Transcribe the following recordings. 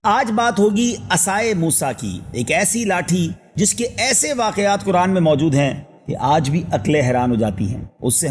آج بات ہوگی عصائے موسیٰ کی، ایک ایسی لاٹھی جس کے ایسے واقعات قرآن میں موجود ہیں کہ آج بھی عقلیں حیران ہو جاتی ہیں۔ اس سے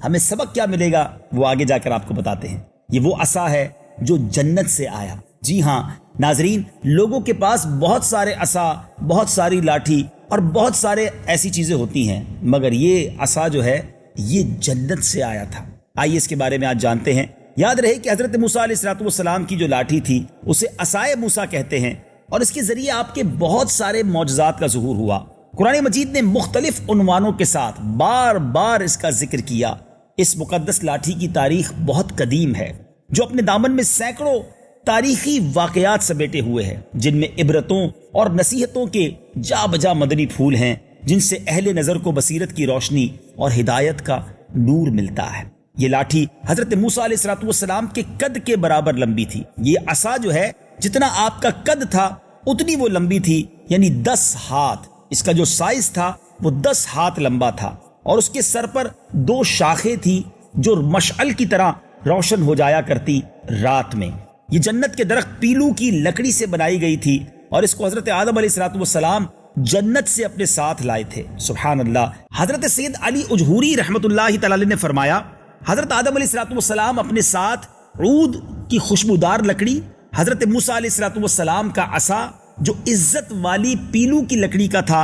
ہمیں سبق کیا ملے گا وہ آگے جا کر آپ کو بتاتے ہیں۔ یہ وہ عصا ہے جو جنت سے آیا۔ جی ہاں ناظرین، لوگوں کے پاس بہت سارے عصا، بہت ساری لاٹھی اور بہت سارے ایسی چیزیں ہوتی ہیں، مگر یہ عصا جو ہے یہ جنت سے آیا تھا۔ آئیے اس کے بارے میں آج جانتے ہیں۔ یاد رہے کہ حضرت موسیٰ علیہ السلام کی جو لاٹھی تھی اسے عصائے موسیٰ کہتے ہیں، اور اس کے ذریعے آپ کے بہت سارے معجزات کا ظہور ہوا۔ قرآن مجید نے مختلف عنوانوں کے ساتھ بار بار اس کا ذکر کیا۔ اس مقدس لاٹھی کی تاریخ بہت قدیم ہے، جو اپنے دامن میں سینکڑوں تاریخی واقعات سمیٹے ہوئے ہیں، جن میں عبرتوں اور نصیحتوں کے جا بجا مدنی پھول ہیں، جن سے اہل نظر کو بصیرت کی روشنی اور ہدایت کا نور ملتا ہے۔ یہ لاٹھی حضرت موسیٰ علیہ السلام کے قد کے برابر لمبی تھی۔ یہ عصا جو ہے جتنا آپ کا قد تھا اتنی وہ لمبی تھی، یعنی 10 ہاتھ۔ اس کا جو سائز تھا وہ 10 ہاتھ لمبا تھا، اور اس کے سر پر 2 شاخیں تھی جو مشعل کی طرح روشن ہو جایا کرتی رات میں۔ یہ جنت کے درخت پیلو کی لکڑی سے بنائی گئی تھی، اور اس کو حضرت آدم علیہ السلام جنت سے اپنے ساتھ لائے تھے۔ سبحان اللہ۔ حضرت سید علی اجہوری رحمت اللہ تعالی نے فرمایا، حضرت آدم علیہ السلام اپنے ساتھ عود کی خوشبودار لکڑی، حضرت موسیٰ علیہ السلام کا عصا جو عزت والی پیلو کی لکڑی کا تھا،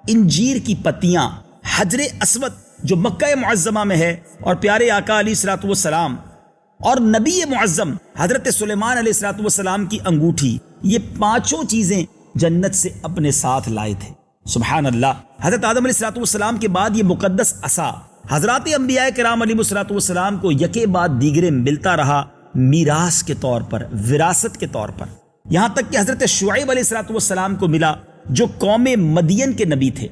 انجیر کی پتیاں، حجر اسود جو مکہ معظمہ میں ہے، اور پیارے آقا علیہ السلام اور نبی معظم حضرت سلیمان علیہ السلام کی انگوٹھی، یہ 5 چیزیں جنت سے اپنے ساتھ لائے تھے۔ سبحان اللہ۔ حضرت آدم علیہ السلام کے بعد یہ مقدس عصا حضرات انبیاء کرام علیہ السلام کو یکے بعد دیگرے ملتا رہا، میراث کے طور پر، وراثت کے طور پر، یہاں تک کہ حضرت شعیب علیہ السلام کو ملا جو قوم مدین کے نبی تھے۔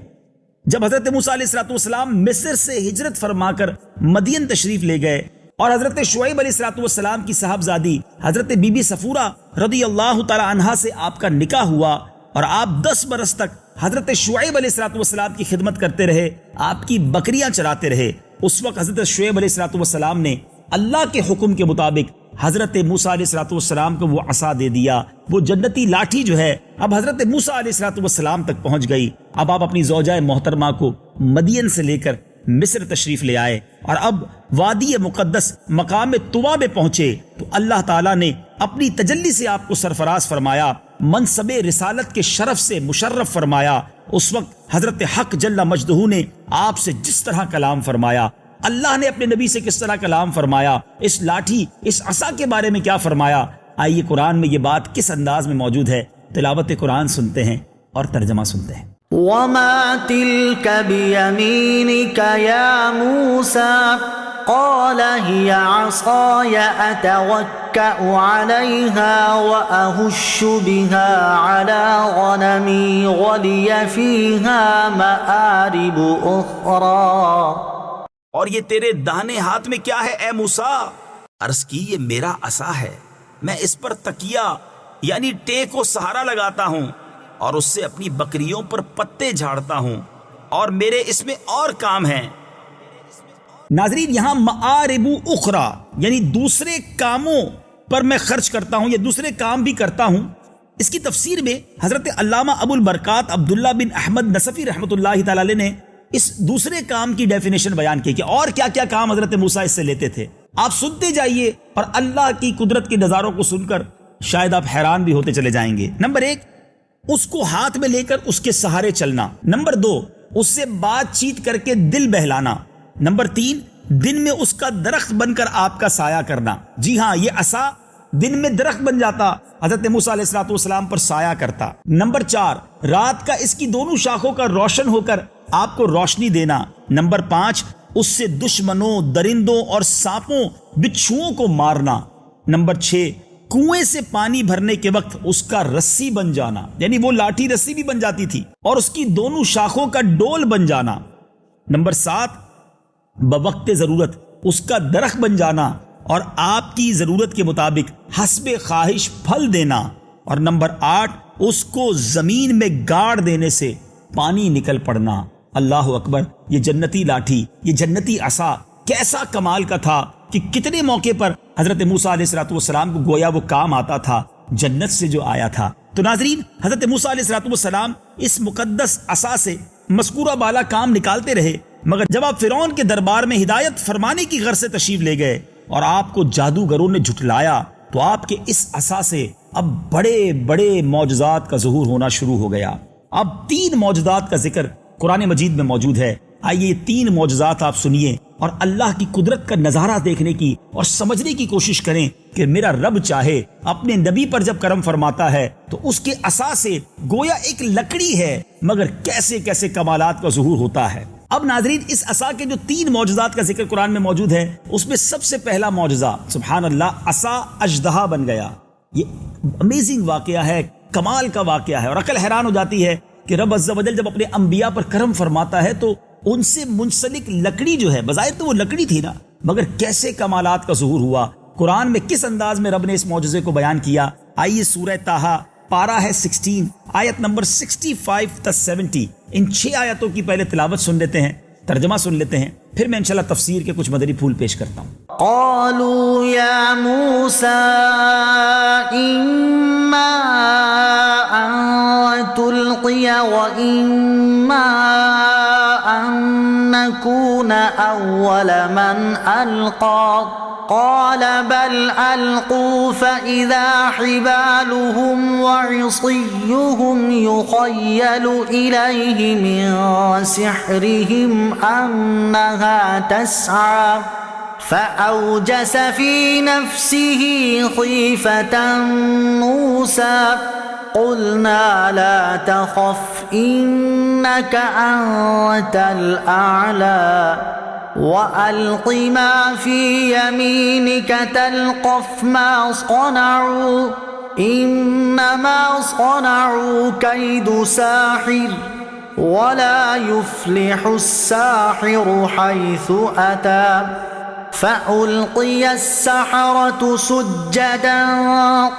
جب حضرت موسیٰ علیہ السلام مصر سے ہجرت فرما کر مدین تشریف لے گئے، اور حضرت شعیب علیہ السلام کی صاحبزادی حضرت بی بی صفورہ رضی اللہ تعالی عنہا سے آپ کا نکاح ہوا، اور آپ 10 برس تک حضرت شعیب علیہ السلام کی خدمت کرتے رہے، آپ کی بکریاں چراتے رہے۔ اس وقت حضرت شعیب علیہ السلام نے اللہ کے حکم کے مطابق حضرت موسیٰ علیہ السلام کو وہ عصا دے دیا۔ وہ جنتی لاٹھی جو ہے اب حضرت موسیٰ علیہ السلام تک پہنچ گئی۔ اب آپ اپنی زوجہ محترمہ کو مدین سے لے کر مصر تشریف لے آئے، اور اب وادی مقدس مقام طوا میں پہنچے تو اللہ تعالیٰ نے اپنی تجلی سے آپ کو سرفراز فرمایا، منصب رسالت کے شرف سے مشرف فرمایا۔ اس وقت حضرت حق جل مجدہ نے آپ سے جس طرح کلام فرمایا، اللہ نے اپنے نبی سے کس طرح کلام فرمایا، اس لاٹھی، اس عصا کے بارے میں کیا فرمایا، آئیے قرآن میں یہ بات کس انداز میں موجود ہے، تلاوت قرآن سنتے ہیں اور ترجمہ سنتے ہیں۔ وَمَا تِلْكَ بِيَمِينِكَ يَا مُوسَى قَالَ هِيَ عَصَايَ أَتَوَكَّأُ عَلَيْهَا وَأَهُشُّ بِهَا عَلَى غَنَمِي وَلِيَ فِيهَا مَآرِبُ أُخْرَى۔ اور یہ تیرے داہنے ہاتھ میں کیا ہے اے موسیٰ؟ عرض کی یہ میرا عصا ہے، میں اس پر تکیہ یعنی ٹیک و سہارا لگاتا ہوں، اور اس سے اپنی بکریوں پر پتے جھاڑتا ہوں، اور میرے اس میں اور کام ہیں۔ ناظرین، یہاں مآرب اخرى یعنی دوسرے کاموں پر میں خرچ کرتا ہوں یا دوسرے کام بھی کرتا ہوں۔ اس کی تفسیر میں حضرت علامہ ابو البرکات عبداللہ بن احمد نصفی رحمۃ اللہ تعالی علیہ نے اس دوسرے کام کی ڈیفینیشن بیان کی کہ اور کیا کیا کام حضرت موسیٰ اس سے لیتے تھے۔ آپ سنتے جائیے اور اللہ کی قدرت کے نظاروں کو سن کر شاید آپ حیران بھی ہوتے چلے جائیں گے۔ نمبر 1، اس کو ہاتھ میں لے کر اس کے سہارے چلنا۔ نمبر 2، اس سے بات چیت کر کے دل بہلانا۔ نمبر 3، دن میں اس کا درخت بن کر آپ کا سایہ کرنا۔ جی ہاں، یہ عصا دن میں درخت بن جاتا، حضرت موسیٰ علیہ السلام پر سایہ کرتا۔ نمبر 4، رات کا اس کی دونوں شاخوں کا روشن ہو کر آپ کو روشنی دینا۔ نمبر 5، اس سے دشمنوں، درندوں اور سانپوں، بچھوؤں کو مارنا۔ نمبر 6، کنویں سے پانی بھرنے کے وقت اس کا رسی بن جانا، یعنی وہ لاٹھی رسی بھی بن جاتی تھی، اور اس کی دونوں شاخوں کا ڈول بن جانا۔ نمبر 7، بوقت ضرورت اس کا درخت بن جانا اور آپ کی ضرورت کے مطابق حسب خواہش پھل دینا۔ اور نمبر 8، اس کو زمین میں گاڑ دینے سے پانی نکل پڑنا۔ اللہ اکبر! یہ جنتی لاٹھی، یہ جنتی عصا کیسا کمال کا تھا کہ کتنے موقع پر حضرت موسیٰ علیہ السلام کو گویا وہ کام آتا تھا۔ جنت سے جو آیا تھا۔ تو ناظرین، حضرت موسیٰ علیہ السلام اس مقدس عصا سے مذکورہ بالا کام نکالتے رہے، مگر جب آپ فرعون کے دربار میں ہدایت فرمانے کی غرض سے تشریف لے گئے اور آپ کو جادوگروں نے جھٹلایا، تو آپ کے اس عصا سے اب بڑے بڑے معجزات کا ظہور ہونا شروع ہو گیا۔ اب 3 معجزات کا ذکر قرآن مجید میں موجود ہے۔ آئیے یہ 3 معجزات آپ سنیے اور اللہ کی قدرت کا نظارہ دیکھنے کی اور سمجھنے کی کوشش کریں کہ میرا رب چاہے اپنے نبی پر جب کرم فرماتا ہے تو اس کے عصا سے گویا ایک لکڑی ہے، مگر کیسے کیسے کمالات کا ظہور ہوتا ہے۔ اب ناظرین، اس عصا کے جو 3 معجزات کا ذکر قرآن میں موجود ہے، اس میں سب سے پہلا معجزہ سبحان اللہ، عصا اژدہا بن گیا۔ یہ امیزنگ واقعہ ہے، کمال کا واقعہ ہے، اور عقل حیران ہو جاتی ہے کہ رب عز و جل جب اپنے انبیاء پر کرم فرماتا ہے تو ان سے منسلک لکڑی جو ہے، بظاہر تو وہ لکڑی تھی نا، مگر کیسے کمالات کا ظہور ہوا۔ قرآن میں کس انداز میں رب نے اس معجزے کو بیان کیا؟ آئیے سورہ طٰہٰ پارہ ہے 16 آیت نمبر 65 تا 70، ان 6 آیتوں کی پہلے تلاوت سن لیتے ہیں، ترجمہ سن لیتے ہیں، پھر میں انشاءاللہ تفسیر کے کچھ مدنی پھول پیش کرتا ہوں۔ قالوا يا موسى إما أن تلقي وإما أن نكون أول من ألقى قال بل ألقوا فإذا حبالهم وعصيهم يخيل إليه من سحرهم أنها تسعى فأوجس في نفسه خيفة موسى قلنا لا تخف إنك أنت الأعلى وألق ما في يمينك تلقف ما صنعوا إنما صنعوا كيد ساحر ولا يفلح الساحر حيث أتى فألقي السحرة سجدا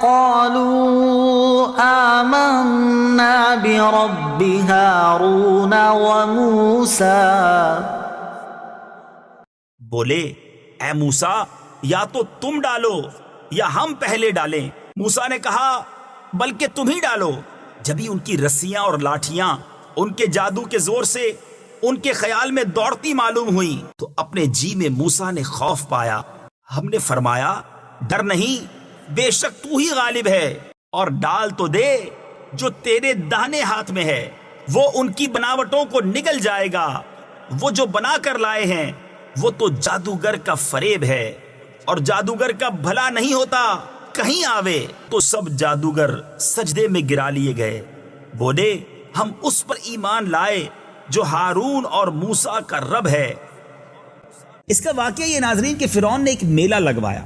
قالوا آمنا برب هارون وموسى۔ بولے اے موسیٰ، یا تو تم ڈالو یا ہم پہلے ڈالیں۔ موسیٰ نے کہا بلکہ تم ہی ڈالو۔ جبھی ان کی رسیاں اور لاٹھیاں ان کے جادو کے زور سے ان کے خیال میں دوڑتی معلوم ہوئی تو اپنے جی میں موسیٰ نے خوف پایا۔ ہم نے فرمایا ڈر نہیں، بے شک تو ہی غالب ہے، اور ڈال تو دے جو تیرے داہنے ہاتھ میں ہے، وہ ان کی بناوٹوں کو نگل جائے گا۔ وہ جو بنا کر لائے ہیں وہ تو جادوگر کا فریب ہے، اور جادوگر کا بھلا نہیں ہوتا، کہیں آوے تو سب جادوگر سجدے میں گرا لیے گئے۔ بولے ہم اس پر ایمان لائے جو ہارون اور موسیٰ کا رب ہے۔ اس کا واقعہ یہ ناظرین کہ فرعون نے ایک میلہ لگوایا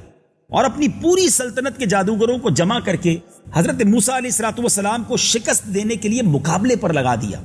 اور اپنی پوری سلطنت کے جادوگروں کو جمع کر کے حضرت موسیٰ علیہ السلام کو شکست دینے کے لیے مقابلے پر لگا دیا۔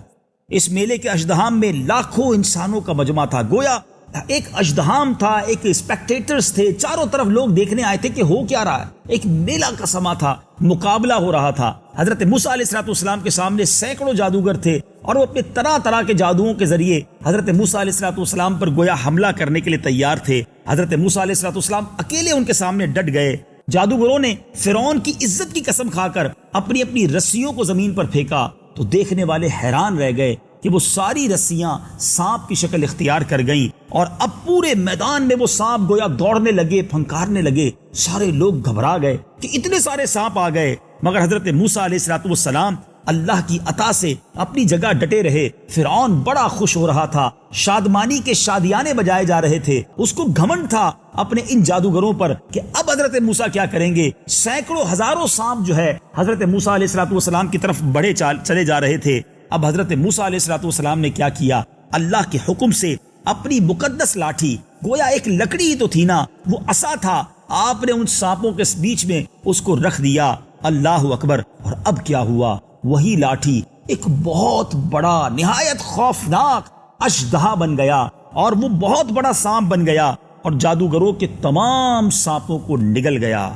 اس میلے کے اژدہام میں لاکھوں انسانوں کا مجمع تھا، گویا ایک اژدہام تھا، ایک اسپیکٹیٹرز تھے، چاروں طرف لوگ دیکھنے آئے تھے کہ ہو کیا رہا ہے۔ ایک میلہ کا سما تھا، مقابلہ ہو رہا تھا۔ حضرت موسیٰ علیہ السلام کے سامنے سینکڑوں جادوگر تھے اور وہ اپنے طرح طرح کے جادوؤں کے ذریعے حضرت موسیٰ علیہ السلام پر گویا حملہ کرنے کے لیے تیار تھے۔ حضرت موسیٰ علیہ السلام اکیلے ان کے سامنے ڈٹ گئے۔ جادوگروں نے فرعون کی عزت کی قسم کھا کر اپنی اپنی رسیوں کو زمین پر پھینکا تو دیکھنے والے حیران رہ گئے کہ وہ ساری رسیاں سانپ کی شکل اختیار کر گئیں، اور اب پورے میدان میں وہ سانپ گویا دوڑنے لگے، پھنکارنے لگے۔ سارے لوگ گھبرا گئے کہ اتنے سارے سانپ آ گئے، مگر حضرت موسیٰ علیہ السلام اللہ کی عطا سے اپنی جگہ ڈٹے رہے۔ فرعون بڑا خوش ہو رہا تھا، شادمانی کے شادیانے بجائے جا رہے تھے۔ اس کو گھمنڈ تھا اپنے ان جادوگروں پر کہ اب حضرت موسیٰ کیا کریں گے۔ سینکڑوں ہزاروں سانپ جو ہے حضرت موسیٰ علیہ السلام کی طرف بڑھے چلے جا رہے تھے۔ اب حضرت موسیٰ علیہ السلام نے کیا کیا؟ اللہ کے حکم سے اپنی مقدس لاٹھی، گویا ایک لکڑی ہی تو تھی نا، وہ عصا تھا، آپ نے ان سانپوں کے بیچ میں اس کو رکھ دیا۔ اللہ اکبر! اور اب کیا ہوا؟ وہی لاٹھی ایک بہت بڑا، نہایت خوفناک اژدہا بن گیا، اور وہ بہت بڑا سانپ بن گیا اور جادوگروں کے تمام سانپوں کو نگل گیا۔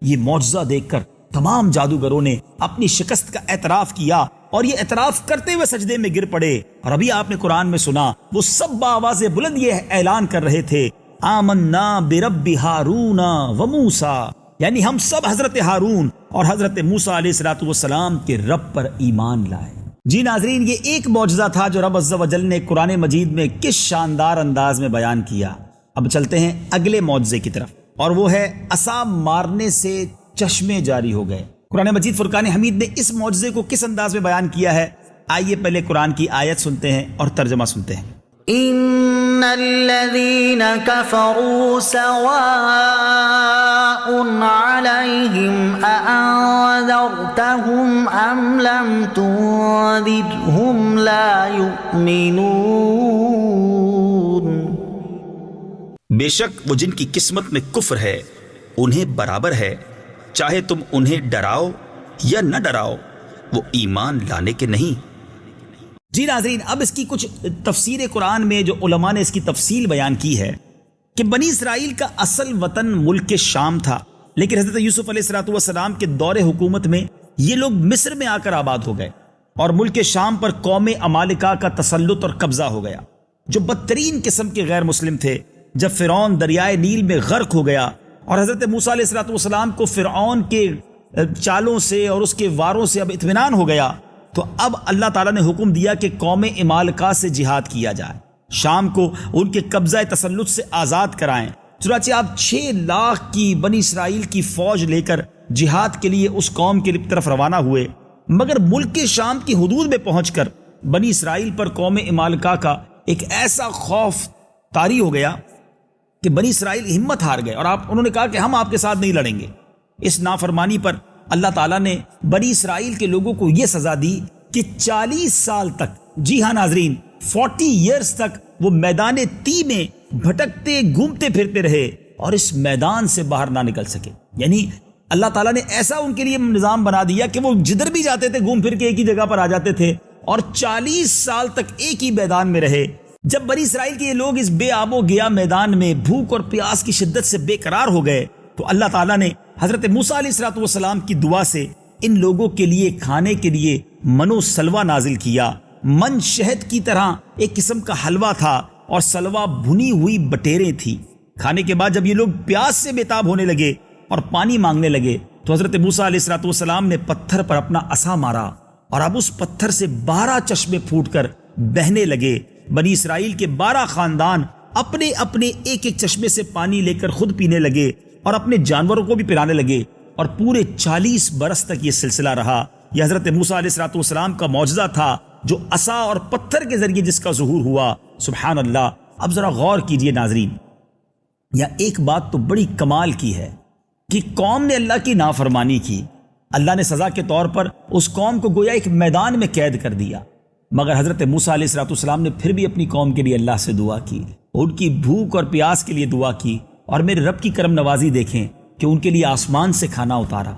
یہ معجزہ دیکھ کر تمام جادوگروں نے اپنی شکست کا اعتراف کیا، اور یہ اعتراف کرتے ہوئے سجدے میں گر پڑے۔ اور ابھی آپ نے قرآن میں سنا، وہ سب بآواز بلند یہ اعلان کر رہے تھے آمنا برب ہارون و موسیٰ، یعنی ہم سب حضرت ہارون اور حضرت موسیٰ علیہ الصلوۃ والسلام کے رب پر ایمان لائے۔ جی ناظرین، یہ ایک معجزہ تھا جو رب عز و جل نے قرآن مجید میں کس شاندار انداز میں بیان کیا۔ اب چلتے ہیں اگلے معجزے کی طرف، اور وہ ہے عصا مارنے سے چشمے جاری ہو گئے۔ قرآن مجید فرقان حمید نے اس معجزے کو کس انداز میں بیان کیا ہے؟ آئیے پہلے قرآن کی آیت سنتے ہیں اور ترجمہ سنتے ہیں۔ ان الذين كفروا سواء عليهم أأنذرتهم ام لم تنذرهم لا يؤمنون۔ بے شک وہ جن کی قسمت میں کفر ہے انہیں برابر ہے، چاہے تم انہیں ڈراؤ یا نہ ڈراؤ، وہ ایمان لانے کے نہیں۔ جی ناظرین، اب اس کی کچھ تفسیر قرآن میں جو علماء نے اس کی تفصیل بیان کی ہے کہ بنی اسرائیل کا اصل وطن ملک شام تھا، لیکن حضرت یوسف علیہ السلام کے دور حکومت میں یہ لوگ مصر میں آ کر آباد ہو گئے اور ملک شام پر قوم عمالقہ کا تسلط اور قبضہ ہو گیا، جو بدترین قسم کے غیر مسلم تھے۔ جب فرعون دریائے نیل میں غرق ہو گیا اور حضرت موسیٰ علیہ السلام کو فرعون کے چالوں سے اور اس کے واروں سے اب اطمینان ہو گیا، تو اب اللہ تعالیٰ نے حکم دیا کہ قوم عمالقہ سے جہاد کیا جائے، شام کو ان کے قبضہ تسلط سے آزاد کرائیں۔ چنانچہ آپ 6 لاکھ کی بنی اسرائیل کی فوج لے کر جہاد کے لیے اس قوم کی طرف روانہ ہوئے، مگر ملک شام کی حدود میں پہنچ کر بنی اسرائیل پر قوم عمالقہ کا ایک ایسا خوف طاری ہو گیا کہ بنی اسرائیل ہمت ہار گئے اور انہوں نے کہا کہ ہم آپ کے ساتھ نہیں لڑیں گے۔ اس نافرمانی پر اللہ تعالیٰ نے بنی اسرائیل کے لوگوں کو یہ سزا دی کہ 40 سال تک، جی ہاں ناظرین، 40 ایئرز تک وہ میدان تی میں بھٹکتے گھومتے پھرتے رہے اور اس میدان سے باہر نہ نکل سکے۔ یعنی اللہ تعالیٰ نے ایسا ان کے لیے نظام بنا دیا کہ وہ جدھر بھی جاتے تھے گھوم پھر کے ایک ہی جگہ پر آ جاتے تھے اور 40 سال تک ایک ہی میدان میں رہے۔ جب بنی اسرائیل کے یہ لوگ اس بے آب و گیا میدان میں بھوک اور پیاس کی شدت سے بے قرار ہو گئے تو اللہ تعالیٰ نے حضرت موسیٰ علیہ السلام کی دعا سے ان لوگوں کے لیے کھانے کے لیے من و سلوہ نازل کیا۔ من شہد کی طرح ایک قسم کا حلوہ تھا اور سلوہ بھنی ہوئی بٹیریں تھی۔ کھانے کے بعد جب یہ لوگ پیاس سے بےتاب ہونے لگے اور پانی مانگنے لگے تو حضرت موسیٰ علیہ السلام نے پتھر پر اپنا عصا مارا اور اب اس پتھر سے 12 چشمے پھوٹ کر بہنے لگے۔ بنی اسرائیل کے 12 خاندان اپنے اپنے ایک ایک چشمے سے پانی لے کر خود پینے لگے اور اپنے جانوروں کو بھی پلانے لگے، اور پورے 40 برس تک یہ سلسلہ رہا۔ یہ حضرت موسیٰ علیہ السلام کا معجزہ تھا جو عصا اور پتھر کے ذریعے جس کا ظہور ہوا۔ سبحان اللہ۔ اب ذرا غور کیجئے ناظرین، یا ایک بات تو بڑی کمال کی ہے کہ قوم نے اللہ کی نافرمانی کی، اللہ نے سزا کے طور پر اس قوم کو گویا ایک میدان میں قید کر دیا، مگر حضرت موسیٰ علیہ السلام نے پھر بھی اپنی قوم کے لیے اللہ سے دعا کی، ان کی بھوک اور پیاس کے لیے دعا کی، اور میرے رب کی کرم نوازی دیکھیں کہ ان کے لیے آسمان سے کھانا اتارا،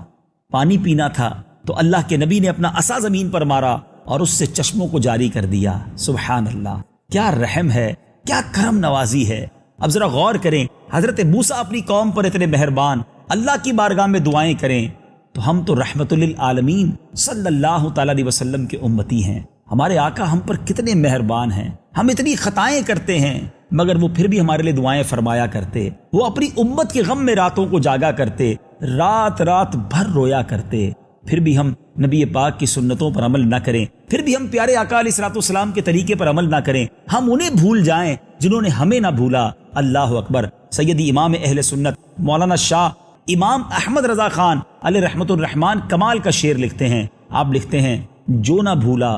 پانی پینا تھا تو اللہ کے نبی نے اپنا عصا زمین پر مارا اور اس سے چشموں کو جاری کر دیا۔ سبحان اللہ، کیا رحم ہے، کیا کرم نوازی ہے۔ اب ذرا غور کریں، حضرت موسیٰ اپنی قوم پر اتنے مہربان، اللہ کی بارگاہ میں دعائیں کریں، تو ہم تو رحمت للعالمین صلی اللہ تعالی علیہ وسلم کے امتی ہیں، ہمارے آقا ہم پر کتنے مہربان ہیں، ہم اتنی خطائیں کرتے ہیں مگر وہ پھر بھی ہمارے لیے دعائیں فرمایا کرتے، وہ اپنی امت کے غم میں راتوں کو جاگا کرتے، رات رات بھر رویا کرتے، پھر بھی ہم نبی پاک کی سنتوں پر عمل نہ کریں، پھر بھی ہم پیارے آقا علیہ السلام کے طریقے پر عمل نہ کریں، ہم انہیں بھول جائیں جنہوں نے ہمیں نہ بھولا۔ اللہ اکبر۔ سیدی امام اہل سنت مولانا شاہ امام احمد رضا خان علیہ رحمت الرحمان کمال کا شعر لکھتے ہیں، آپ لکھتے ہیں، جو نہ بھولا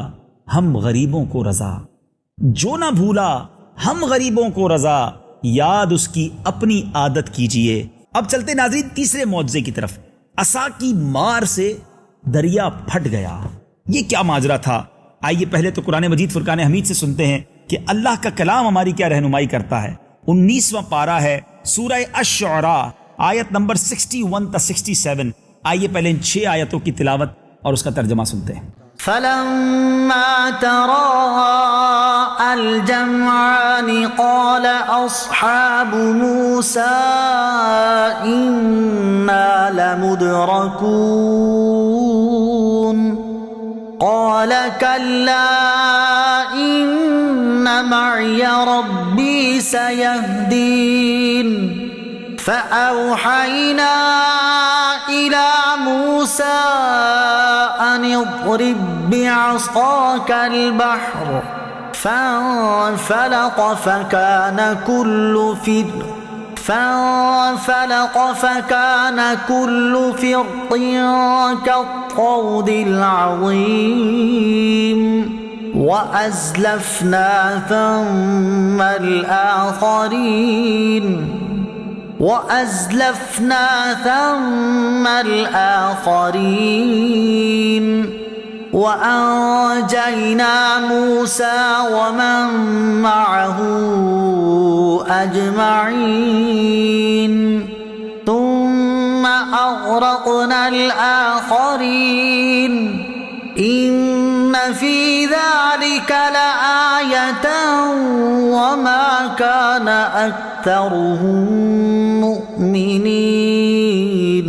ہم غریبوں کو رضا، جو نہ بھولا ہم غریبوں کو رضا، یاد اس کی اپنی عادت کیجئے۔ اب چلتے ناظرین تیسرے معجزے کی طرف۔ عصا کی مار سے دریا پھٹ گیا، یہ کیا ماجرا تھا؟ آئیے پہلے تو قرآن مجید فرقان حمید سے سنتے ہیں کہ اللہ کا کلام ہماری کیا رہنمائی کرتا ہے۔ 19واں پارہ ہے سورہ الشعراء، آیت نمبر 61 تا 67۔ آئیے پہلے ان 6 آیتوں کی تلاوت اور اس کا ترجمہ سنتے ہیں۔ فلما تراءى الجمعان قال أصحاب موسى إنا لمدركون قال كلا إن معي ربي سيهدين فأوحينا إلى موسى أن اضرب بعصاك البحر فانفلق فكان كل فرق كالطود العظيم وأزلفنا ثم الآخرين وأنجينا موسى ومن معه أجمعين ثم أغرقنا الآخرين إن في ذلك لآية وما كان أكثرهم مؤمنين۔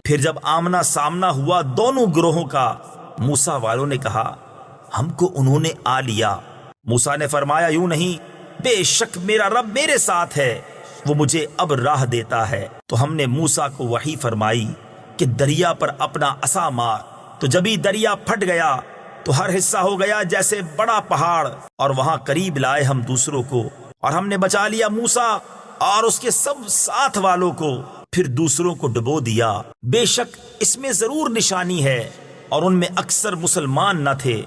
پھر جب آمنا سامنا ہوا دونوں گروہوں کا، موسیٰ والوں نے کہا ہم کو انہوں نے آ لیا۔ موسیٰ نے فرمایا یوں نہیں، بے شک میرا رب میرے ساتھ ہے، وہ مجھے اب راہ دیتا ہے۔ تو ہم نے موسیٰ کو وحی فرمائی کہ دریا پر اپنا عصا مار، تو جب ہی دریا پھٹ گیا تو ہر حصہ ہو گیا جیسے بڑا پہاڑ، اور وہاں قریب لائے ہم دوسروں کو، اور ہم نے بچا لیا موسیٰ اور اس کے سب ساتھ والوں کو، پھر دوسروں کو ڈبو دیا۔ بے شک اس میں ضرور نشانی ہے، اور ان میں اکثر مسلمان نہ تھے۔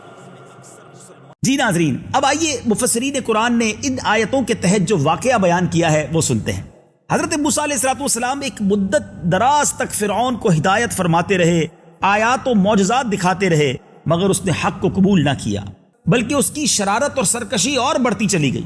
جی ناظرین، اب آئیے مفسرین قرآن نے ان آیتوں کے تحت جو واقعہ بیان کیا ہے وہ سنتے ہیں۔ حضرت موسیٰ علیہ السلام ایک مدت دراز تک فرعون کو ہدایت فرماتے رہے، آیات و معجزات دکھاتے رہے، مگر اس نے حق کو قبول نہ کیا، بلکہ اس کی شرارت اور سرکشی اور بڑھتی چلی گئی۔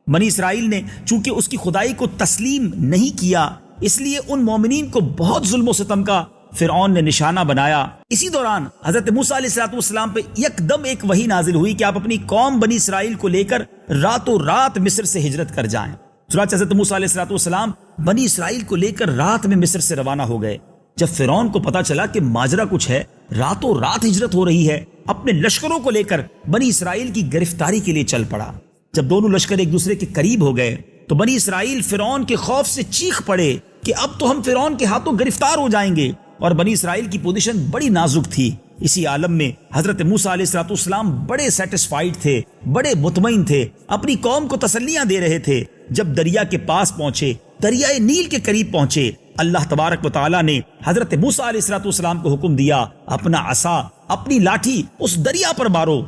بنی اسرائیل نے چونکہ اس کی خدائی کو تسلیم نہیں کیا، اس لیے ان مومنین کو بہت ظلم و ستم کا فرعون نے نشانہ بنایا۔ اسی دوران حضرت موسیٰ علیہ السلام پہ یکدم ایک وحی نازل ہوئی کہ آپ اپنی قوم بنی اسرائیل کو لے کر راتوں رات مصر سے ہجرت کر جائیں۔ چنانچہ حضرت موسیٰ علیہ السلام بنی اسرائیل کو لے کر رات میں مصر سے روانہ ہو گئے۔ جب فرعون کو پتا چلا کہ ماجرا کچھ ہے، راتوں رات ہجرت ہو رہی ہے، اپنے لشکروں کو لے کر بنی اسرائیل کی گرفتاری کے لیے چل پڑا۔ جب دونوں لشکر ایک دوسرے کے قریب ہو گئے تو بنی اسرائیل فرعون کے خوف سے چیخ پڑے کہ اب تو ہم فرعون کے ہاتھوں گرفتار ہو جائیں گے، اور بنی اسرائیل کی پوزیشن بڑی نازک تھی۔ اسی عالم میں حضرت موسیٰ علیہ السلام بڑے سیٹسفائیڈ تھے، بڑے مطمئن تھے، اپنی قوم کو تسلیاں دے رہے تھے۔ جب دریا کے پاس پہنچے، دریائے نیل کے قریب پہنچے، اللہ تبارک و تعالیٰ نے حضرت موسیٰ علیہ السلام کو حکم دیا اپنا عصا، اپنی لاٹھی اس دریا پر مارو۔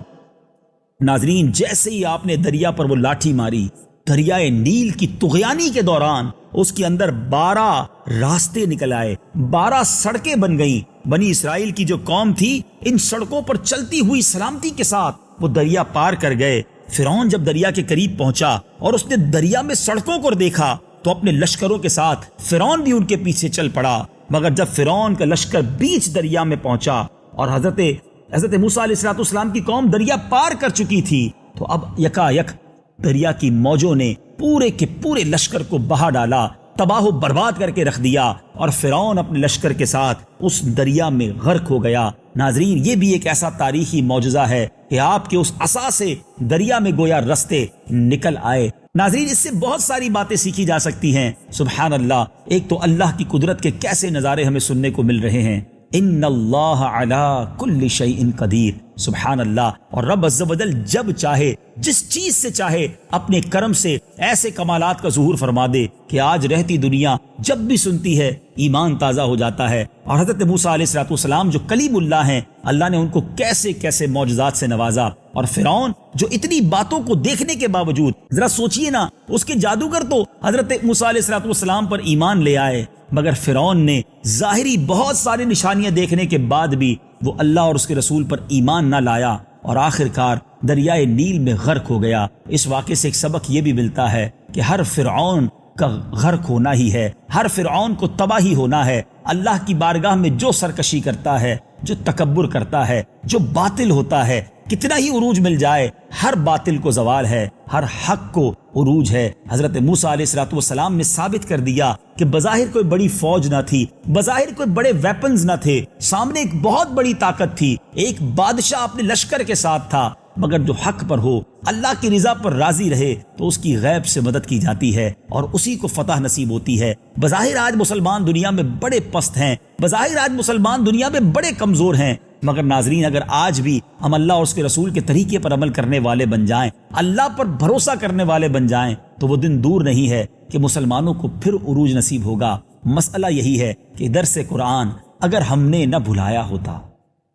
ناظرین، جیسے ہی آپ نے دریا پر وہ لاٹھی ماری، دریائے نیل کی طغیانی کے دوران اس کے اندر 12 راستے نکل آئے، 12 سڑکیں بن گئیں۔ بنی اسرائیل کی جو قوم تھی ان سڑکوں پر چلتی ہوئی سلامتی کے ساتھ وہ دریا پار کر گئے۔ فرعون جب دریا کے قریب پہنچا اور اس نے دریا میں سڑکوں کو دیکھا تو اپنے لشکروں کے ساتھ فرعون بھی ان کے پیچھے چل پڑا، مگر جب فرعون کا لشکر بیچ دریا میں پہنچا اور حضرت موسیٰ علیہ السلام کی قوم دریا پار کر چکی تھی، تو اب یکا یک دریا کی موجوں نے پورے کے پورے لشکر کو بہا ڈالا، تباہ و برباد کر کے رکھ دیا، اور فرعون اپنے لشکر کے ساتھ اس دریا میں غرق ہو گیا۔ ناظرین، یہ بھی ایک ایسا تاریخی معجزہ ہے کہ آپ کے اس عصا سے دریا میں گویا رستے نکل آئے۔ ناظرین، اس سے بہت ساری باتیں سیکھی جا سکتی ہیں۔ سبحان اللہ، ایک تو اللہ کی قدرت کے کیسے نظارے ہمیں سننے کو مل رہے ہیں۔ ان اللہ علی کل شیء قدیر، سبحان اللہ۔ اور رب عز و جل جب چاہے، جس چیز سے چاہے، اپنے کرم سے ایسے کمالات کا ظہور فرما دے کہ آج رہتی دنیا جب بھی سنتی ہے ایمان تازہ ہو جاتا ہے۔ اور حضرت موسیٰ علیہ السلام جو کلیم اللہ ہیں، اللہ نے ان کو کیسے کیسے معجزات سے نوازا، اور فرعون جو اتنی باتوں کو دیکھنے کے باوجود، ذرا سوچئے نا، اس کے جادوگر تو حضرت موسیٰ علیہ السلام پر ایمان لے آئے، مگر فرعون نے ظاہری بہت ساری نشانیاں دیکھنے کے بعد بھی وہ اللہ اور اس کے رسول پر ایمان نہ لایا، اور آخر کار دریائے نیل میں غرق ہو گیا۔ اس واقعے سے ایک سبق یہ بھی ملتا ہے کہ ہر فرعون کا غرق ہونا ہی ہے، ہر فرعون کو تباہی ہونا ہے۔ اللہ کی بارگاہ میں جو سرکشی کرتا ہے، جو تکبر کرتا ہے، جو باطل ہوتا ہے، کتنا ہی عروج مل جائے، ہر باطل کو زوال ہے، ہر حق کو عروج ہے۔ حضرت موسیٰ علیہ السلام نے ثابت کر دیا کہ بظاہر کوئی بڑی فوج نہ تھی، بظاہر کوئی بڑے ویپنز نہ تھے، سامنے ایک بہت بڑی طاقت تھی، ایک بادشاہ اپنے لشکر کے ساتھ تھا، مگر جو حق پر ہو، اللہ کی رضا پر راضی رہے تو اس کی غیب سے مدد کی جاتی ہے اور اسی کو فتح نصیب ہوتی ہے۔ بظاہر آج مسلمان دنیا میں بڑے پست ہیں، بظاہر آج مسلمان دنیا میں بڑے کمزور ہیں، مگر ناظرین اگر آج بھی ہم اللہ اور اس کے رسول کے طریقے پر عمل کرنے والے بن جائیں، اللہ پر بھروسہ کرنے والے بن جائیں، تو وہ دن دور نہیں ہے کہ مسلمانوں کو پھر عروج نصیب ہوگا۔ مسئلہ یہی ہے کہ درس قرآن اگر ہم نے نہ بھلایا ہوتا،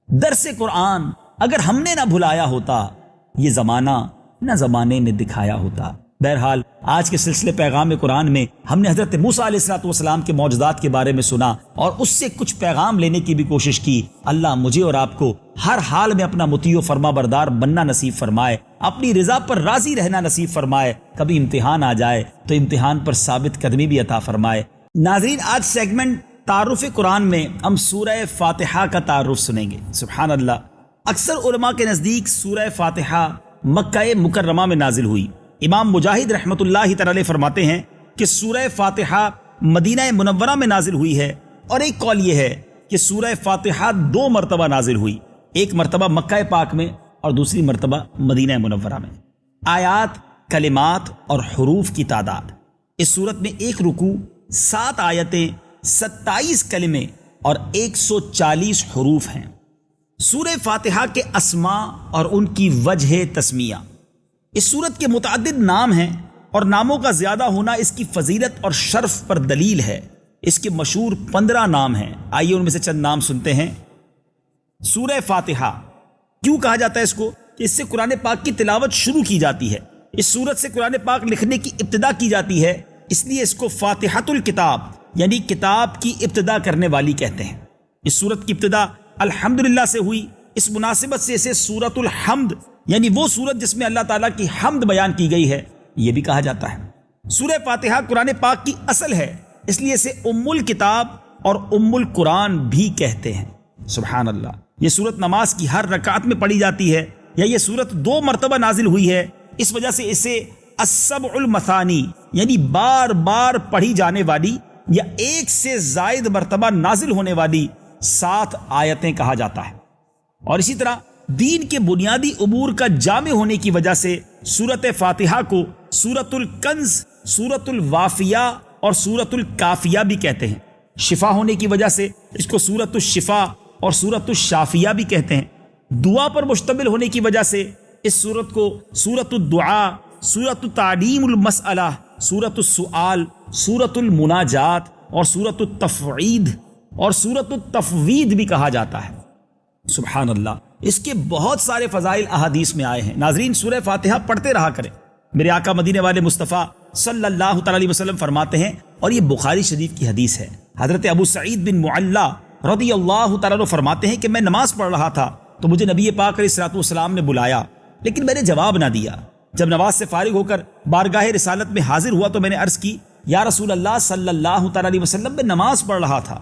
درس قرآن اگر ہم نے نہ بھلایا ہوتا، یہ زمانہ نہ زمانے نے دکھایا ہوتا۔ بہرحال آج کے سلسلے پیغام قرآن میں ہم نے حضرت موسیٰ علیہ السلام کے معجزات کے بارے میں سنا اور اس سے کچھ پیغام لینے کی بھی کوشش کی۔ اللہ مجھے اور آپ کو ہر حال میں اپنا مطیع و فرما بردار بننا نصیب فرمائے، اپنی رضا پر راضی رہنا نصیب فرمائے، کبھی امتحان آ جائے تو امتحان پر ثابت قدمی بھی عطا فرمائے۔ ناظرین، آج سیگمنٹ تعارف قرآن میں ہم سورہ فاتحہ کا تعارف سنیں گے۔ سبحان اللہ، اکثر علماء کے نزدیک سورہ فاتحہ مکہ مکرمہ میں نازل ہوئی۔ امام مجاہد رحمۃ اللہ تعالی علیہ فرماتے ہیں کہ سورہ فاتحہ مدینہ منورہ میں نازل ہوئی ہے، اور ایک قول یہ ہے کہ سورہ فاتحہ 2 مرتبہ نازل ہوئی، ایک مرتبہ مکہ پاک میں اور دوسری مرتبہ مدینہ منورہ میں۔ آیات، کلمات اور حروف کی تعداد، اس صورت میں 1 رکوع، 7 آیتیں، 27 کلمے اور 140 حروف ہیں۔ سورہ فاتحہ کے اسماء اور ان کی وجہ تسمیہ، اس سورت کے متعدد نام ہیں اور ناموں کا زیادہ ہونا اس کی فضیلت اور شرف پر دلیل ہے۔ اس کے مشہور 15 نام ہیں، آئیے ان میں سے چند نام سنتے ہیں۔ سورہ فاتحہ کیوں کہا جاتا ہے اس کو؟ کہ اس سے قرآن پاک کی تلاوت شروع کی جاتی ہے، اس سورت سے قرآن پاک لکھنے کی ابتدا کی جاتی ہے، اس لیے اس کو فاتحۃ الکتاب یعنی کتاب کی ابتدا کرنے والی کہتے ہیں۔ اس سورت کی ابتدا الحمدللہ سے ہوئی، اس مناسبت سے اسے سورۃ الحمد یعنی وہ سورت جس میں اللہ تعالیٰ کی حمد بیان کی گئی ہے یہ بھی کہا جاتا ہے۔ سورہ فاتحہ قرآن پاک کی اصل ہے، اس لیے اسے ام الکتاب اور ام القرآن بھی کہتے ہیں۔ سبحان اللہ، یہ سورت نماز کی ہر رکعت میں پڑھی جاتی ہے، یا یہ سورت 2 مرتبہ نازل ہوئی ہے، اس وجہ سے اسے السبع المثانی یعنی بار بار پڑھی جانے والی یا 1 سے زائد مرتبہ نازل ہونے والی 7 آیتیں کہا جاتا ہے۔ اور اسی طرح دین کے بنیادی امور کا جامع ہونے کی وجہ سے سورت فاتحہ کو سورت الکنز، سورت الوافیہ اور سورت الکافیہ بھی کہتے ہیں۔ شفا ہونے کی وجہ سے اس کو سورت الشفا اور سورت الشافیہ بھی کہتے ہیں۔ دعا پر مشتمل ہونے کی وجہ سے اس سورت کو سورت الدعاء، سورت تعلیم المسئلہ، سورت السؤال، سورت المناجات اور سورت التفوید اور سورت التفوید بھی کہا جاتا ہے۔ سبحان اللہ، اس کے بہت سارے فضائل احادیث میں آئے ہیں۔ ناظرین، سورہ فاتحہ پڑھتے رہا کریں۔ میرے آقا مدینے والے مصطفیٰ صلی اللہ تعالی علیہ وسلم فرماتے ہیں، اور یہ بخاری شریف کی حدیث ہے، حضرت ابو سعید بن معلہ رضی اللہ تعالیٰ عنہ فرماتے ہیں کہ میں نماز پڑھ رہا تھا تو مجھے نبی پاک علیہ الصلوۃ والسلام نے بلایا، لیکن میں نے جواب نہ دیا۔ جب نماز سے فارغ ہو کر بارگاہ رسالت میں حاضر ہوا تو میں نے عرض کی، یا رسول اللہ صلی اللہ تعالی علیہ وسلم، میں نماز پڑھ رہا تھا۔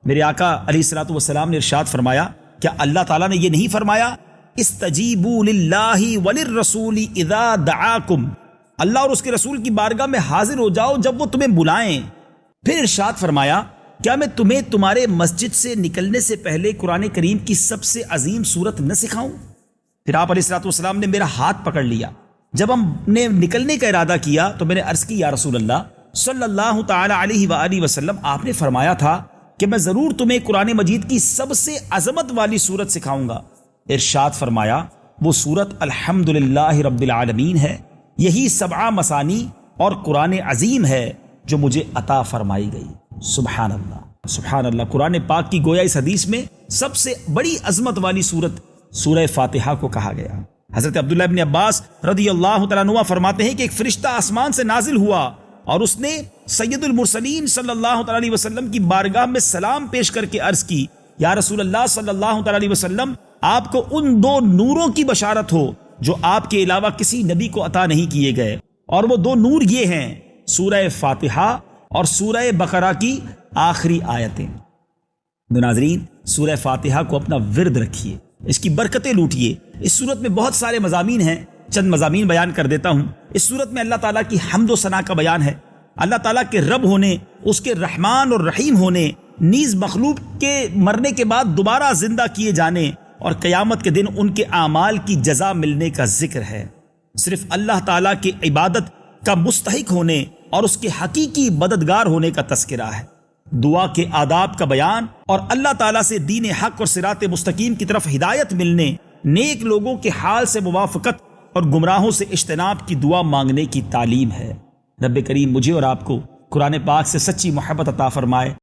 میرے آقا علیہ الصلوۃ والسلام نے ارشاد فرمایا، کیا اللہ تعالیٰ نے یہ نہیں فرمایا استجیبوا للہ وللرسول اذا دعاکم، اللہ اور اس کے رسول کی بارگاہ میں حاضر ہو جاؤ جب وہ تمہیں بلائیں۔ پھر ارشاد فرمایا، کیا میں تمہیں تمہارے مسجد سے نکلنے سے پہلے قرآن کریم کی سب سے عظیم سورت نہ سکھاؤں؟ پھر آپ علیہ الصلوۃ والسلام نے میرا ہاتھ پکڑ لیا۔ جب ہم نے نکلنے کا ارادہ کیا تو میں نے عرض کی، یا رسول اللہ صلی اللہ تعالی علیہ وآلہ وسلم، آپ نے فرمایا تھا کہ میں ضرور تمہیں قرآن مجید کی سب سے عظمت والی سورت سکھاؤں گا۔ ارشاد فرمایا، وہ سورت الحمدللہ رب العالمین ہے، یہی 7 مثانی اور قرآن عظیم ہے جو مجھے عطا فرمائی گئی۔ سبحان اللہ، سبحان اللہ، قرآن پاک کی گویا اس حدیث میں سب سے بڑی عظمت والی سورت سورہ فاتحہ کو کہا گیا۔ حضرت عبداللہ ابن عباس رضی اللہ تعالیٰ عنہ فرماتے ہیں کہ ایک فرشتہ آسمان سے نازل ہوا اور اس نے سید المرسلین صلی اللہ تعالیٰ علیہ وسلم کی بارگاہ میں سلام پیش کر کے عرض کی، یا رسول اللہ صلی اللہ تعالیٰ علیہ وسلم، آپ کو ان 2 نوروں کی بشارت ہو جو آپ کے علاوہ کسی نبی کو عطا نہیں کیے گئے، اور وہ 2 نور یہ ہیں، سورہ فاتحہ اور سورہ بقرہ کی آخری آیتیں۔ ناظرین، سورہ فاتحہ کو اپنا ورد رکھیے، اس کی برکتیں لوٹیے۔ اس سورت میں بہت سارے مضامین ہیں، چند مضامین بیان کر دیتا ہوں۔ اس سورت میں اللہ تعالیٰ کی حمد و ثنا کا بیان ہے، اللہ تعالیٰ کے رب ہونے، اس کے رحمان اور رحیم ہونے، نیز مخلوق کے مرنے کے بعد دوبارہ زندہ کیے جانے اور قیامت کے دن ان کے اعمال کی جزا ملنے کا ذکر ہے۔ صرف اللہ تعالیٰ کی عبادت کا مستحق ہونے اور اس کے حقیقی مددگار ہونے کا تذکرہ ہے۔ دعا کے آداب کا بیان اور اللہ تعالیٰ سے دین حق اور صراط مستقیم کی طرف ہدایت ملنے، نیک لوگوں کے حال سے موافقت اور گمراہوں سے اجتناب کی دعا مانگنے کی تعلیم ہے۔ رب کریم مجھے اور آپ کو قرآن پاک سے سچی محبت عطا فرمائے۔